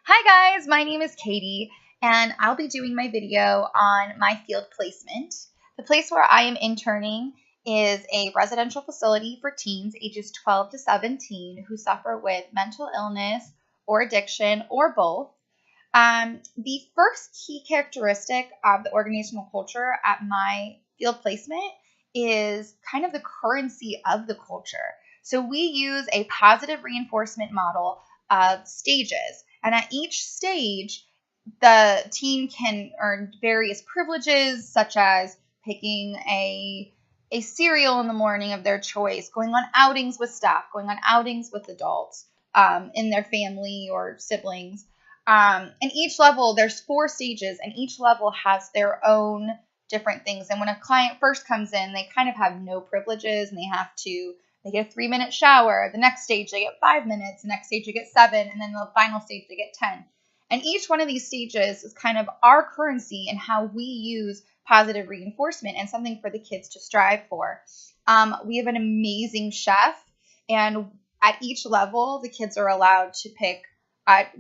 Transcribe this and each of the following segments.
Hi guys, my name is Katie and I'll be doing my video on my field placement. The place where I am interning is a residential facility for teens ages 12 to 17 who suffer with mental illness or addiction or both. The first key characteristic of the organizational culture at my field placement is kind of the currency of the culture. So we use a positive reinforcement model of stages. And at each stage, the teen can earn various privileges, such as picking a cereal in the morning of their choice, going on outings with staff, going on outings with adults in their family or siblings. And each level, there's 4 stages, and each level has their own different things. And when a client first comes in, they kind of have no privileges, and they get a 3-minute shower. The next stage, they get 5 minutes. The next stage, they get 7. And then the final stage, they get 10. And each one of these stages is kind of our currency and how we use positive reinforcement and something for the kids to strive for. We have an amazing chef, and at each level, the kids are allowed to pick.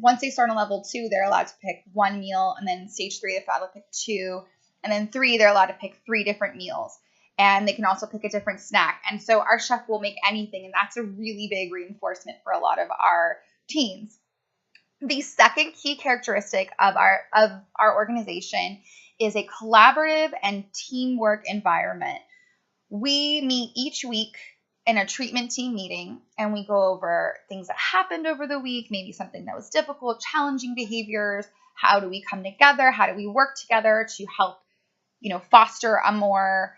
Once they start on level 2, they're allowed to pick 1 meal, and then stage 3, they're allowed to pick 2, and then 3, they're allowed to pick 3 different meals. And they can also pick a different snack. And so our chef will make anything, and that's a really big reinforcement for a lot of our teens. The second key characteristic of our organization is a collaborative and teamwork environment. We meet each week in a treatment team meeting, and we go over things that happened over the week, maybe something that was difficult, challenging behaviors. How do we come together? How do we work together to help, foster a more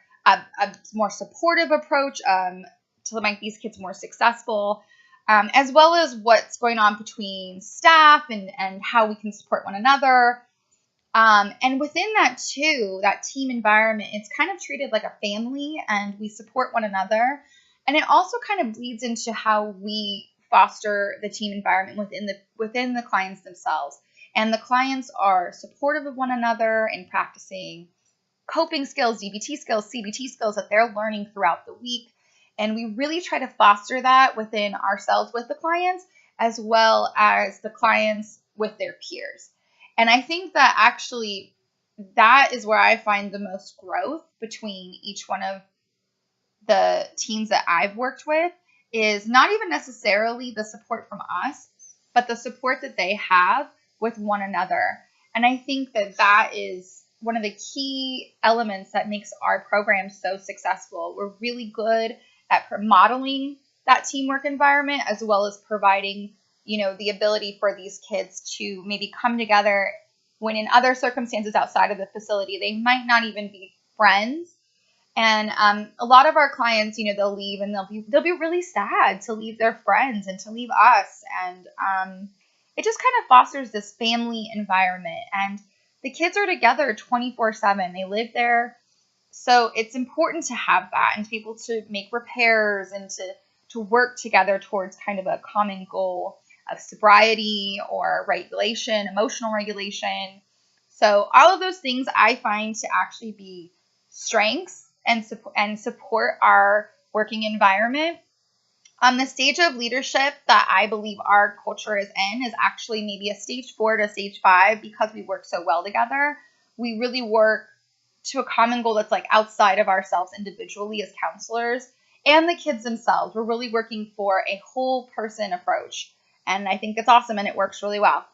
supportive approach to make these kids more successful, as well as what's going on between staff and how we can support one another. And within that too, that team environment, it's kind of treated like a family, and we support one another. And it also kind of bleeds into how we foster the team environment within the clients themselves. And the clients are supportive of one another in practicing coping skills, DBT skills, CBT skills that they're learning throughout the week. And we really try to foster that within ourselves with the clients, as well as the clients with their peers. And I think that actually that is where I find the most growth between each one of the teams that I've worked with, is not even necessarily the support from us, but the support that they have with one another. And I think that is one of the key elements that makes our program so successful. We're really good at modeling that teamwork environment, as well as providing, the ability for these kids to maybe come together when in other circumstances outside of the facility, they might not even be friends. And a lot of our clients, they'll leave and they'll be really sad to leave their friends and to leave us. And it just kind of fosters this family environment. And the kids are together 24/7. They live there. So it's important to have that and to be able to make repairs and to work together towards kind of a common goal of sobriety or regulation, emotional regulation. So all of those things I find to actually be strengths and support our working environment. The stage of leadership that I believe our culture is in is actually maybe a stage 4 to stage 5, because we work so well together. We really work to a common goal that's like outside of ourselves individually as counselors and the kids themselves. We're really working for a whole person approach. And I think it's awesome, and it works really well.